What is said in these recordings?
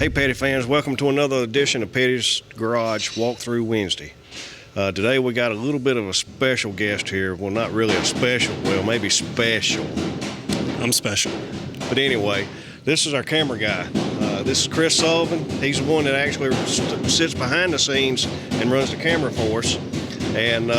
Hey Petty fans, welcome to another edition of Petty's Garage Walkthrough Wednesday. Today we got a little bit of a special guest here. Well, not really a special, well, maybe special. I'm special. But anyway, this is our camera guy. This is Chris Sullivan. He's the one that actually sits behind the scenes and runs the camera for us. And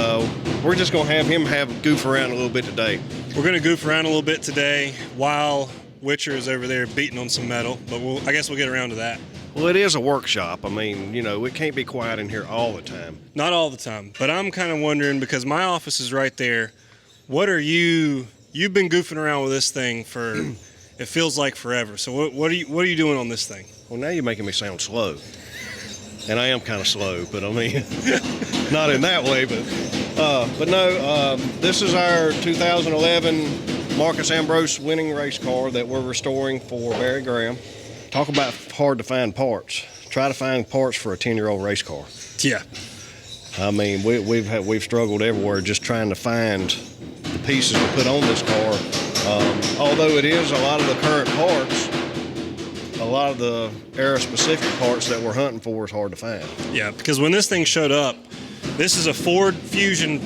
we're just going to have him goof around a little bit today. We're going to goof around a little bit today while Witcher is over there beating on some metal, but I guess we'll get around to that. Well, it is a workshop. I mean, you know, it can't be quiet in here all the time. Not all the time, but I'm kind of wondering, because my office is right there, you've been goofing around with this thing for, it feels like forever. So what are you doing on this thing? Well, now you're making me sound slow. And I am kind of slow, but I mean, not in that way, but no, this is our 2011 Marcus Ambrose winning race car that we're restoring for Barry Graham. Talk about hard to find parts. Try to find parts for a 10-year-old race car. Yeah. I mean, we've struggled everywhere just trying to find the pieces to put on this car. Although it is a lot of the current parts, a lot of the era-specific parts that we're hunting for is hard to find. Yeah, because when this thing showed up, this is a Ford Fusion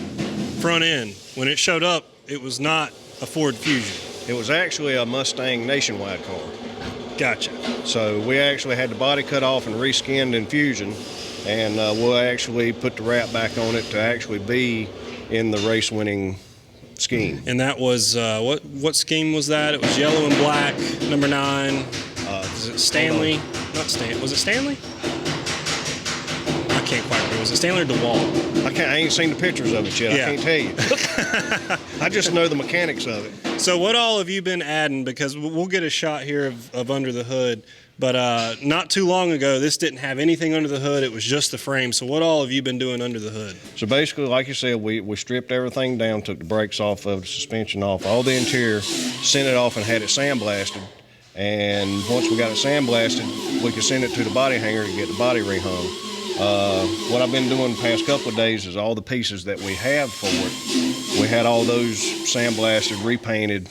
front end. When it showed up, it was not a Ford Fusion. It was actually a Mustang Nationwide car. Gotcha. So we actually had the body cut off and reskinned in Fusion, and we'll actually put the wrap back on it to actually be in the race-winning scheme. And that was, what scheme was that? It was yellow and black, number 9. Is it Stanley? Not Stanley. Was it Stanley? I can't quite remember. Was it Stanley or DeWalt? I ain't seen the pictures of it yet. Yeah. I can't tell you. I just know the mechanics of it. So what all have you been adding? Because we'll get a shot here of under the hood. But not too long ago, this didn't have anything under the hood. It was just the frame. So what all have you been doing under the hood? So basically, like you said, we stripped everything down, took the brakes off of the suspension off, all the interior, sent it off and had it sandblasted. And once we got it sandblasted, we could send it to the body hanger to get the body rehung. What I've been doing the past couple of days is all the pieces that we have for it, we had all those sandblasted, repainted,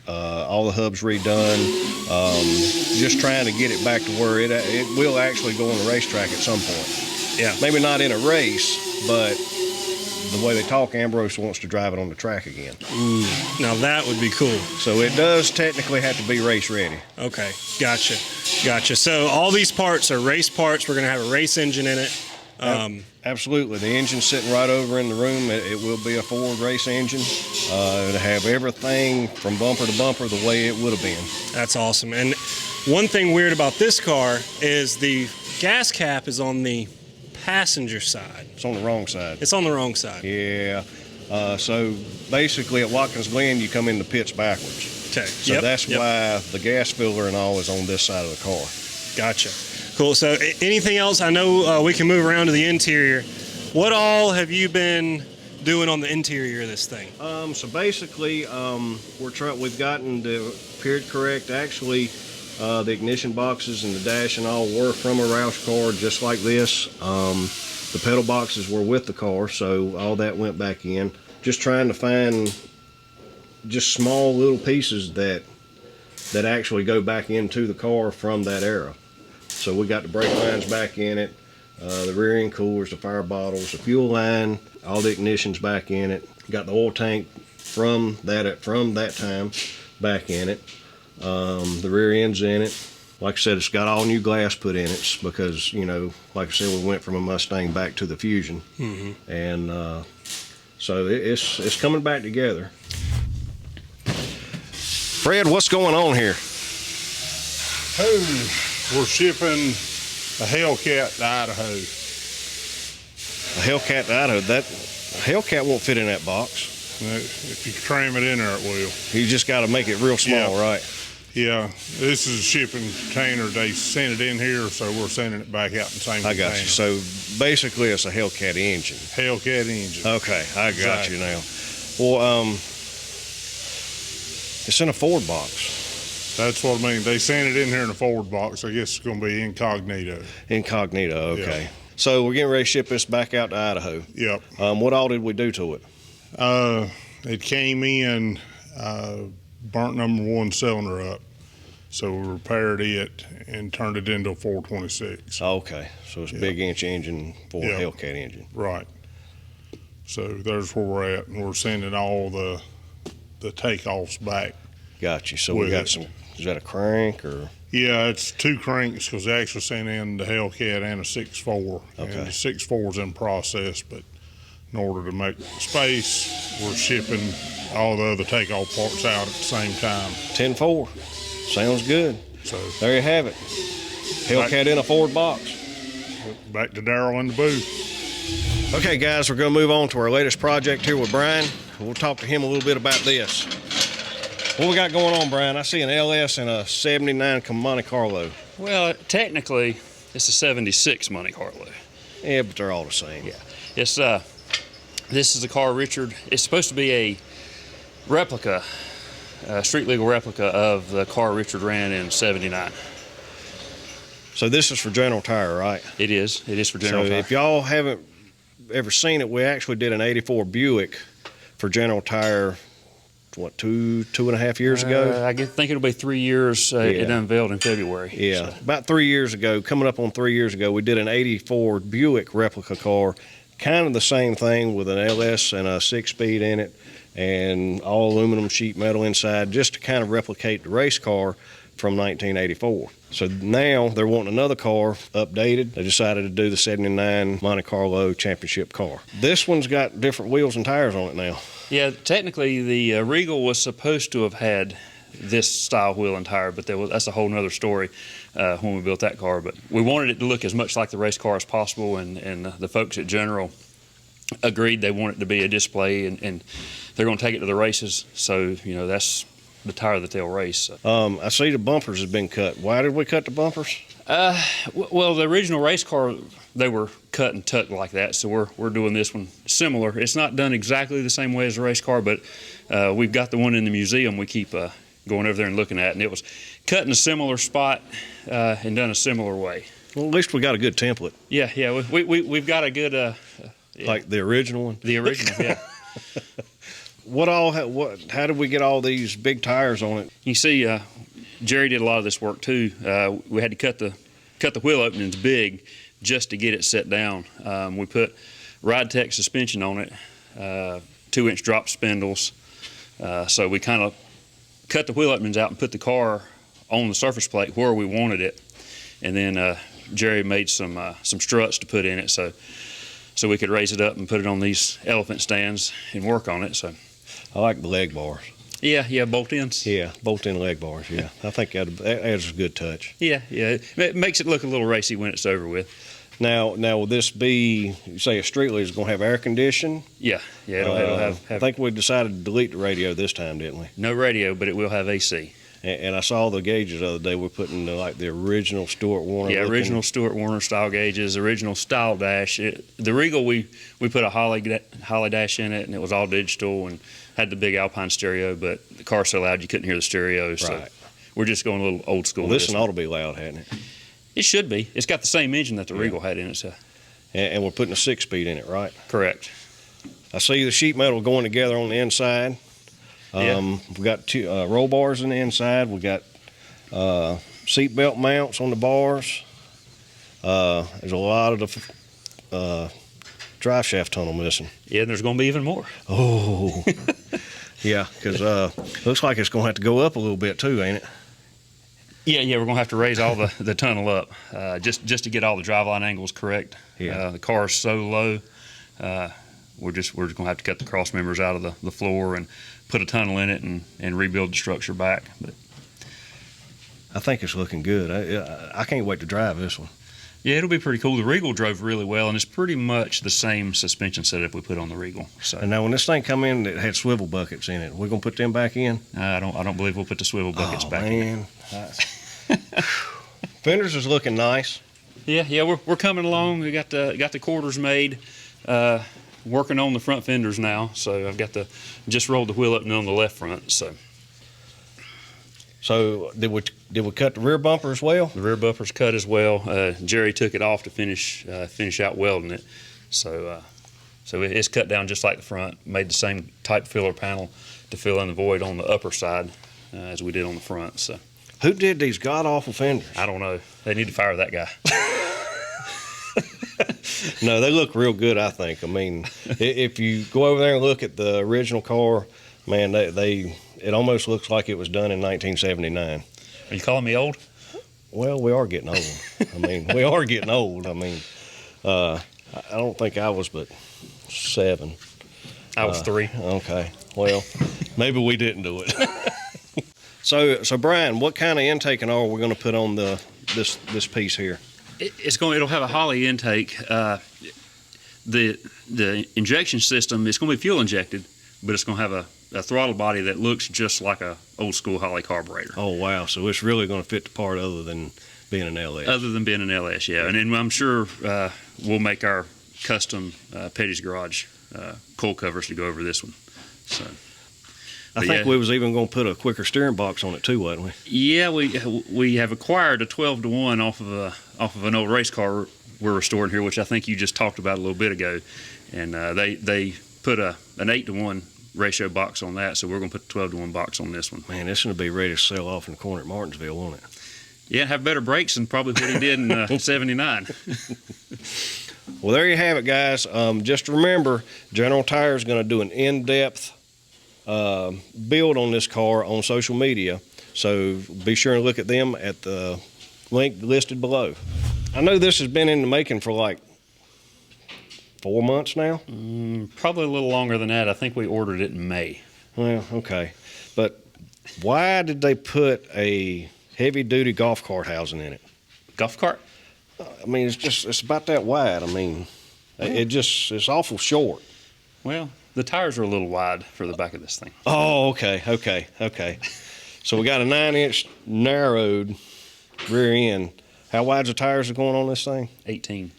all the hubs redone, just trying to get it back to where it will actually go on the racetrack at some point. Yeah. Maybe not in a race, but the way they talk, Ambrose wants to drive it on the track again. Now that would be cool. So it does technically have to be race ready. Okay, gotcha. So all these parts are race parts. We're going to have a race engine in it. Absolutely. The engine's sitting right over in the room. It will be a Ford race engine. It'll have everything from bumper to bumper the way it would have been. That's awesome. And one thing weird about this car is the gas cap is on the passenger side. It's on the wrong side. It's on the wrong side. Yeah. So basically at Watkins Glen, you come in the pits backwards. Okay. So that's why the gas filler and all is on this side of the car. Gotcha. Cool. So anything else? I know we can move around to the interior. What all have you been doing on the interior of this thing? So basically, we've gotten the period correct. Actually, the ignition boxes and the dash and all were from a Roush car just like this. The pedal boxes were with the car, so all that went back in. Just trying to find just small little pieces that actually go back into the car from that era. So we got the brake lines back in it, the rear end coolers, the fire bottles, the fuel line, all the ignitions back in it. Got the oil tank from that time back in it. The rear end's in it. Like I said, it's got all new glass put in it because, you know, like I said, we went from a Mustang back to the Fusion. Mm-hmm. And so it's coming back together. Fred, what's going on here? Oh, we're shipping a Hellcat to Idaho. A Hellcat to Idaho? That Hellcat won't fit in that box. If you cram it in there, it will. You just got to make it real small, right? Yeah, this is a shipping container. They sent it in here, so we're sending it back out in the same container. I got you. So basically, it's a Hellcat engine. Hellcat engine. Okay, I got you now. Well, it's in a Ford box. That's what I mean. They sent it in here in a Ford box. I guess it's going to be incognito. Incognito, okay. Yeah. So we're getting ready to ship this back out to Idaho. Yep. What all did we do to it? It came in burnt number 1 cylinder up. So we repaired it and turned it into a 426. Okay, so it's a big inch engine for a Yeah. Hellcat engine. Right. So there's where we're at, and we're sending all the takeoffs back. Got you. So we With got it. some. Is that a crank or? Yeah, it's 2 cranks because they actually sent in the Hellcat and a 6.4. Okay. And the 6.4 is in process, but in order to make space, we're shipping all the other takeoff parts out at the same time. 10-4. Sounds good. So There you have it. Hellcat in a Ford box. back to Darrell in the booth. Okay, guys, we're going to move on to our latest project here with Brian. We'll talk to him a little bit about this. What we got going on, Brian? I see an LS and a 79 Monte Carlo. Well, technically, it's a 76 Monte Carlo. Yeah, but they're all the same. Yeah. It's this is a car Richard. It's supposed to be a replica, street legal replica of the car Richard ran in '79. So this is for General Tire, right? It is. It is for General So Tire. if y'all haven't ever seen it, we actually did an 84 Buick for General Tire, what, two and a half years ago? I think it'll be 3 years. It Yeah. unveiled in February. Yeah, So, about 3 years ago, coming up on 3 years ago, we did an 84 Buick replica car, kind of the same thing with an LS and a 6-speed in it, and all aluminum sheet metal inside, just to kind of replicate the race car from 1984. So now they're wanting another car updated. They decided to do the 79 Monte Carlo championship car. This one's got different wheels and tires on it now. yeah, technically the Regal was supposed to have had this style wheel and tire, but that's a whole nother story when we built that car. But we wanted it to look as much like the race car as possible, and the folks at General agreed they want it to be a display, and they're going to take it to the races. So, that's the tire that they'll race. I see the bumpers have been cut. Why did we cut the bumpers? Well, the original race car, they were cut and tucked like that, so we're doing this one similar. It's not done exactly the same way as the race car, but we've got the one in the museum we keep going over there and looking at, and it was cut in a similar spot and done a similar way. Well, at least we got a good template, Yeah, we've got a good like the original one. the original. Yeah, How did we get all these big tires on it? you see, Jerry did a lot of this work too. We had to cut the wheel openings big just to get it set down. We put Ride Tech suspension on it, 2-inch drop spindles. So we kind of cut the wheel openings out and put the car on the surface plate where we wanted it, and then Jerry made some struts to put in it, so we could raise it up and put it on these elephant stands and work on it. So I like the leg bars. yeah, bolt ends. Yeah, bolt-in leg bars, yeah. I think that adds a good touch. Yeah, it makes it look a little racy when it's over with. Now, will this be, you say a street leader is going to have air condition? Yeah, it'll have I think we decided to delete the radio this time, didn't we? no radio, but it will have AC. And I saw the gauges the other day. We're putting the original Stuart Warner. Yeah, looking- original Stuart Warner style gauges, original style dash. The Regal, we put a Holly dash in it, and it was all digital and had the big Alpine stereo, but the car's so loud you couldn't hear the stereo. So Right. we're just going a little old school. Well, with this one ought to be loud, hadn't it? It should be. It's got the same engine that the Regal had in it. So And we're putting a 6-speed in it, right? correct. I see the sheet metal going together on the inside. Yeah. We got two roll bars in the inside. We got seat belt mounts on the bars. There's a lot of the drive shaft tunnel missing. Yeah, and there's going to be even more. Oh, yeah, because looks like it's going to have to go up a little bit too, ain't it? Yeah, we're going to have to raise all the tunnel up just to get all the driveline angles correct. Yeah. The car's so low. We're just going to have to cut the cross members out of the floor and put a tunnel in it and rebuild the structure back. But I think it's looking good. I can't wait to drive this one. yeah, it'll be pretty cool. The Regal drove really well, and it's pretty much the same suspension setup we put on the Regal. So And now when this thing come in, it had swivel buckets in it. We're gonna put them back in. I don't believe we'll put the swivel buckets Oh, back in. man. Fenders is looking nice. Yeah, we're coming along. We got the quarters made. Working on the front fenders now, so I've got just rolled the wheel up and on the left front. So Did we cut the rear bumper as well? the rear bumper's cut as well. Jerry took it off to finish out welding it. So it's cut down just like the front. Made the same type filler panel to fill in the void on the upper side as we did on the front. So Who did these god-awful fenders? I don't know. They need to fire that guy. No, they look real good, I think. I mean, if you go over there and look at the original car, man, it almost looks like it was done in 1979. Are you calling me old? Well, we are getting old. I mean, we are getting old. I mean, I don't think I was but 7. I was 3. Okay. Well, maybe we didn't do it. So Brian, what kind of intake and oil we're going to put on this piece here? It'll have a Holley intake. The injection system is going to be fuel injected, but it's going to have a throttle body that looks just like a old school Holley carburetor. Oh wow! So it's really going to fit the part other than being an LS. Other than being an LS, yeah. And then I'm sure we'll make our custom Petty's Garage coil covers to go over this one. So. I think we was even going to put a quicker steering box on it too, wasn't we? Yeah, we have acquired a 12-to-1 off of an old race car we're restoring here, which I think you just talked about a little bit ago, and they put an 8-to-1 ratio box on that, so we're going to put the 12-to-1 box on this one. Man, this is going to be ready to sell off in the corner at Martinsville, won't it? Yeah, have better brakes than probably what he did in '79. Well, there you have it, guys. Just remember, General Tire is going to do an in-depth build on this car on social media, so be sure and look at them at the link listed below. I know this has been in the making for like 4 months now. Probably a little longer than that. I think we ordered it in May. Well, okay, but why did they put a heavy-duty golf cart housing in it? Golf cart? I mean, it's about that wide. I mean, it's awful short. Well, the tires are a little wide for the back of this thing. Oh, okay. So we got a 9-inch narrowed rear end. How wide's the tires are going on this thing? 18.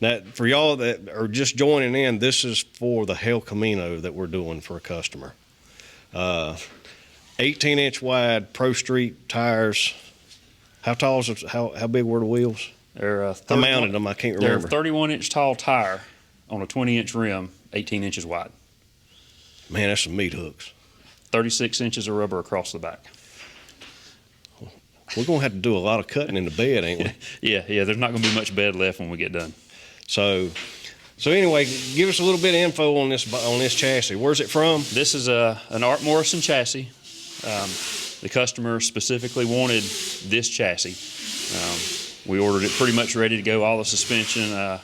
Now, for y'all that are just joining in, this is for the Hell Camino that we're doing for a customer. 18-inch wide Pro Street tires. How tall is it? How big were the wheels? They're I mounted them. I can't remember. They're a 31-inch tall tire on a 20-inch rim, 18 inches wide. Man, that's some meat hooks. 36 inches of rubber across the back. We're going to have to do a lot of cutting in the bed, ain't we? Yeah. There's not going to be much bed left when we get done. So anyway, give us a little bit of info on this chassis. Where's it from? This is an Art Morrison chassis. The customer specifically wanted this chassis. We ordered it pretty much ready to go. All the suspension,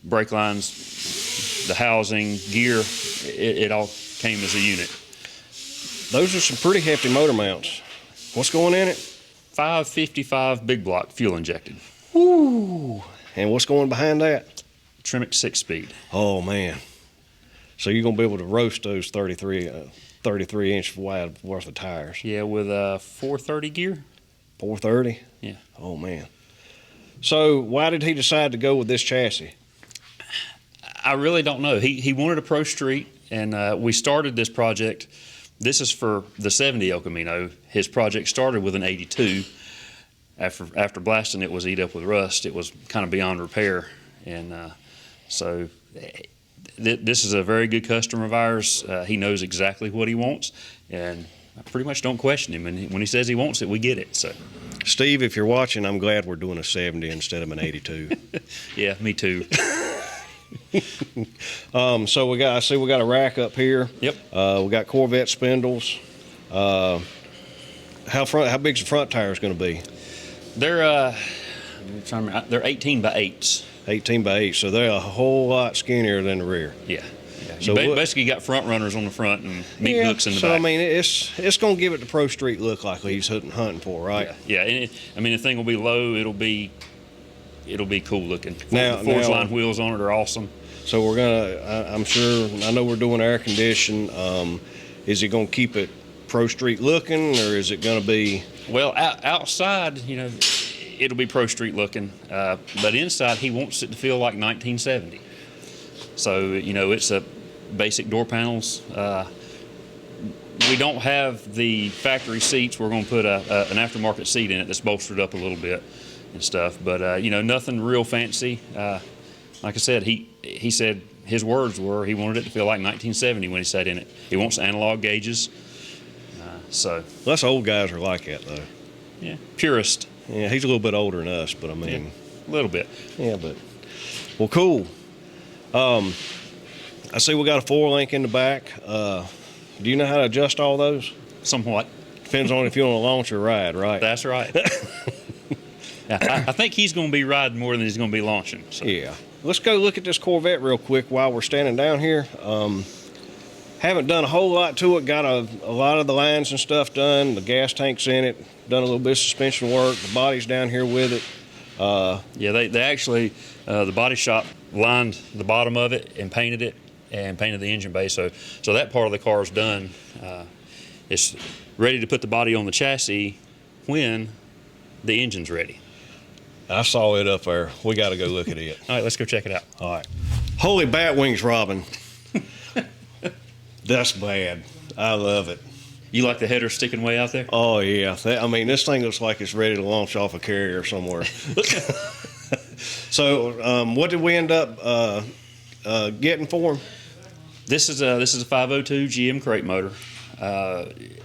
brake lines, the housing, gear, it all came as a unit. Those are some pretty hefty motor mounts. What's going in it? 555 big block, fuel injected. Woo! And what's going behind that? Tremec 6-speed. Oh, man. So you're going to be able to roast those 33-inch wide worth of tires. Yeah, with a 430 gear. 430? Yeah. Oh, man. So why did he decide to go with this chassis? I really don't know. He wanted a Pro Street, and we started this project. This is for the 70 El Camino. His project started with an 82. After blasting it was eat up with rust, it was kind of beyond repair. And so this is a very good customer of ours. He knows exactly what he wants, and I pretty much don't question him. And when he says he wants it, we get it. So, Steve, if you're watching, I'm glad we're doing a 70 instead of an 82. Yeah, me too. So I see we got a rack up here. Yep. We got Corvette spindles. How big's the front tires going to be? They're 18 by 8s. 18 by 8, so they're a whole lot skinnier than the rear. Yeah. So you basically got front runners on the front and meat hooks in the back. So I mean, it's going to give it the Pro Street look like he's hunting for, right? Yeah. And the thing will be low. It'll be cool looking. Now, the forge line wheels on it are awesome. So we're gonna. I'm sure. I know we're doing air condition. Is it going to keep it Pro Street looking, or is it going to be? Well, outside, it'll be Pro Street looking, but inside he wants it to feel like 1970. So it's a basic door panels. We don't have the factory seats. We're going to put an aftermarket seat in it that's bolstered up a little bit and stuff. But nothing real fancy. Like I said, he said his words were he wanted it to feel like 1970 when he sat in it. He wants analog gauges. So, Us old guys are like that, though. yeah, purist. Yeah, he's a little bit older than us, but I mean, A little bit. yeah, but well, cool. I see we got a 4-link in the back. Do you know how to adjust all those? Somewhat. Depends on if you want to launch or ride, right? That's right. I think he's going to be riding more than he's going to be launching. So. Yeah. Let's go look at this Corvette real quick while we're standing down here. Haven't done a whole lot to it. Got a lot of the lines and stuff done. The gas tank's in it. Done a little bit of suspension work. The body's down here with it. Yeah, they actually, the body shop lined the bottom of it and painted it and painted the engine bay. So that part of the car is done. It's ready to put the body on the chassis when the engine's ready. I saw it up there. We got to go look at it. All right, let's go check it out. All right. Holy bat wings, Robin. That's bad. I love it. You like the header sticking way out there? Oh, yeah. I mean, this thing looks like it's ready to launch off a carrier somewhere. So, what did we end up getting for him? This is a 502 GM crate motor.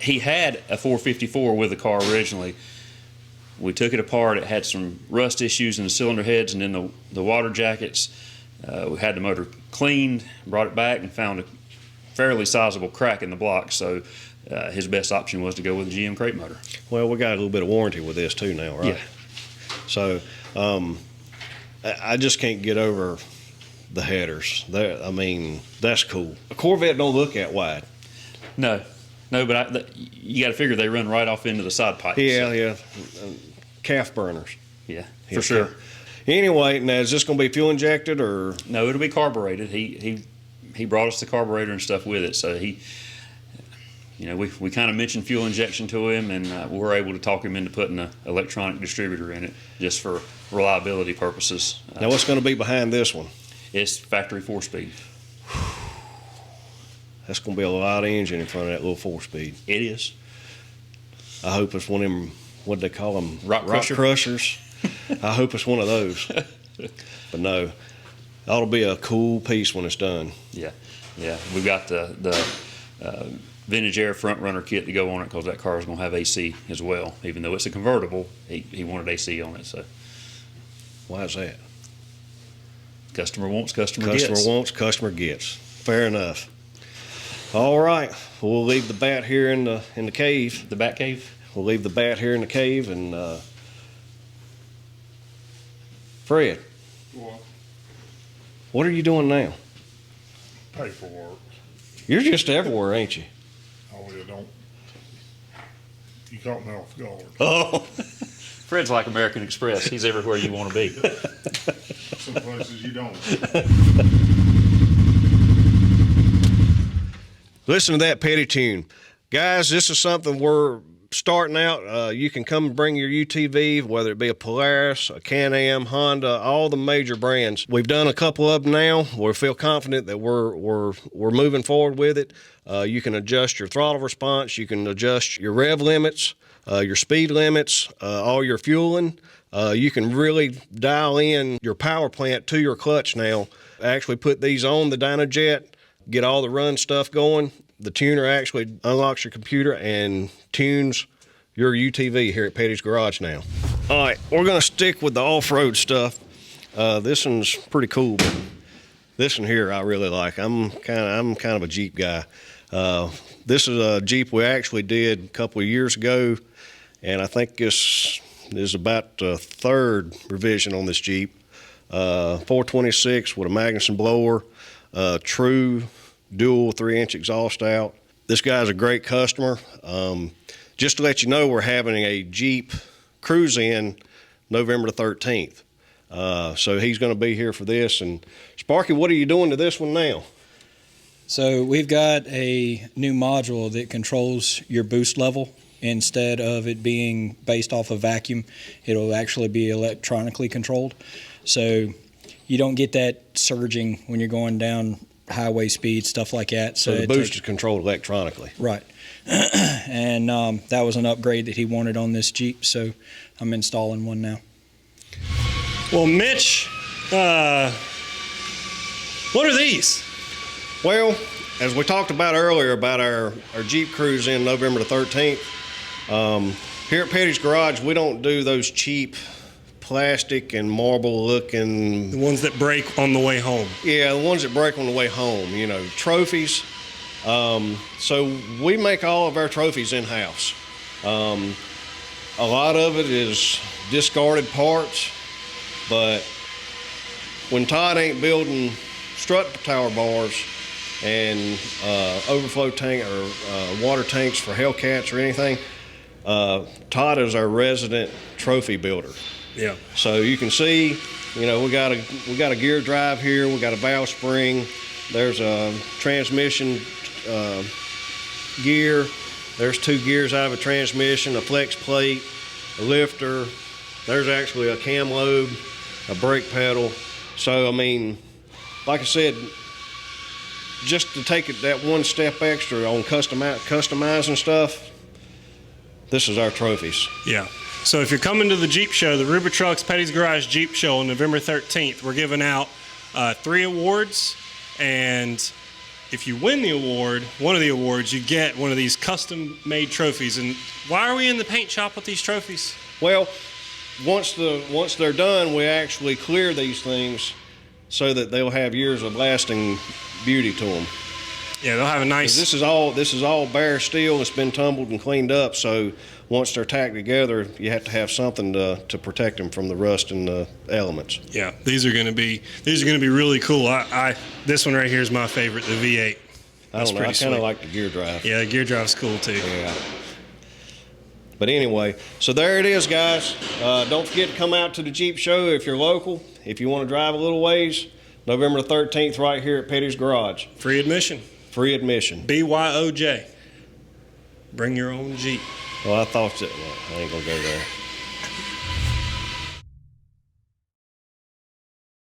He had a 454 with the car originally. We took it apart. It had some rust issues in the cylinder heads and in the water jackets. We had the motor cleaned, brought it back, and found a fairly sizable crack in the block. So his best option was to go with a GM crate motor. Well, we got a little bit of warranty with this too now, right? Yeah. So I just can't get over the headers. I mean, that's cool. A Corvette don't look that wide. No, but you got to figure they run right off into the side pipes. Yeah, yeah. Calf burners. Yeah, for sure. Anyway, now is this going to be fuel injected or? No, it'll be carbureted. He brought us the carburetor and stuff with it, so we kind of mentioned fuel injection to him, and we were able to talk him into putting an electronic distributor in it just for reliability purposes. Now, what's going to be behind this one? It's factory 4-speed. That's going to be a lot of engine in front of that little 4-speed. It is. I hope it's one of them, what do they call them? Rock crushers. I hope it's one of those. But no, it ought to be a cool piece when it's done. Yeah. We've got the vintage air front runner kit to go on it because that car is going to have AC as well. Even though it's a convertible, he wanted AC on it. So Why is that? customer wants, customer gets. Customer wants, customer gets. Fair enough. All right, we'll leave the bat here in the cave. The bat cave. We'll leave the bat here in the cave, and Fred, what are you doing now? Paperwork. You're just everywhere, ain't you? Oh, you don't. You caught me off guard. Oh, Fred's like American Express. He's everywhere you want to be. Some places you don't. listen to that petty tune. Guys, this is something we're starting out. You can come and bring your UTV, whether it be a Polaris, a Can-Am, Honda, all the major brands. We've done a couple of them now. We feel confident that we're moving forward with it. You can adjust your throttle response. You can adjust your rev limits, your speed limits, all your fueling. You can really dial in your power plant to your clutch now. Actually put these on the Dynajet, get all the run stuff going. The tuner actually unlocks your computer and tunes your UTV here at Petty's Garage now. All right, we're gonna stick with the off-road stuff. This one's pretty cool, but this one here I really like. I'm kind of a Jeep guy. This is a Jeep we actually did a couple of years ago, and I think this is about the third revision on this Jeep. 426 with a Magnuson blower, true dual 3-inch exhaust out. This guy's a great customer. Just to let you know, we're having a Jeep cruise in November the 13th. So he's going to be here for this. And Sparky, what are you doing to this one now? So we've got a new module that controls your boost level. Instead of it being based off of vacuum, it'll actually be electronically controlled. So you don't get that surging when you're going down highway speed, stuff like that. So the boost is controlled electronically. Right. And that was an upgrade that he wanted on this Jeep, so I'm installing one now. Well, Mitch, what are these? Well, as we talked about earlier about our Jeep cruise in November the 13th, here at Petty's Garage, we don't do those cheap plastic and marble looking. The ones that break on the way home. Yeah, the ones that break on the way home, you know, trophies. So we make all of our trophies in-house. A lot of it is discarded parts, but when Todd ain't building strut tower bars and overflow tank or water tanks for Hellcats or anything, Todd is our resident trophy builder. Yeah. So you can see, you know, we got a gear drive here, we got a valve spring, there's a transmission gear, there's 2 gears out of a transmission, a flex plate, a lifter, there's actually a cam lobe, a brake pedal. So I mean, like I said, just to take it that one step extra on customizing stuff, this is our trophies. Yeah. So if you're coming to the Jeep show, the Ruber Trucks Petty's Garage Jeep show on November 13th, we're giving out 3 awards, and if you win the award, one of the awards, you get one of these custom-made trophies. And why are we in the paint shop with these trophies? Well, once they're done, we actually clear these things so that they'll have years of lasting beauty to them. Yeah, they'll have a nice. This is all bare steel. It's been tumbled and cleaned up. So once they're tacked together, you have to have something to protect them from the rust and the elements. Yeah, these are going to be really cool. This one right here is my favorite, the V8. I don't know. I kind of like the gear drive. Yeah, the gear drive's cool too. Yeah. But anyway, so there it is, guys. Don't forget to come out to the Jeep show if you're local. If you want to drive a little ways, November 13th, right here at Petty's Garage. Free admission. Free admission. BYOJ. Bring your own Jeep. Well, I thought that. Well, I ain't gonna go there.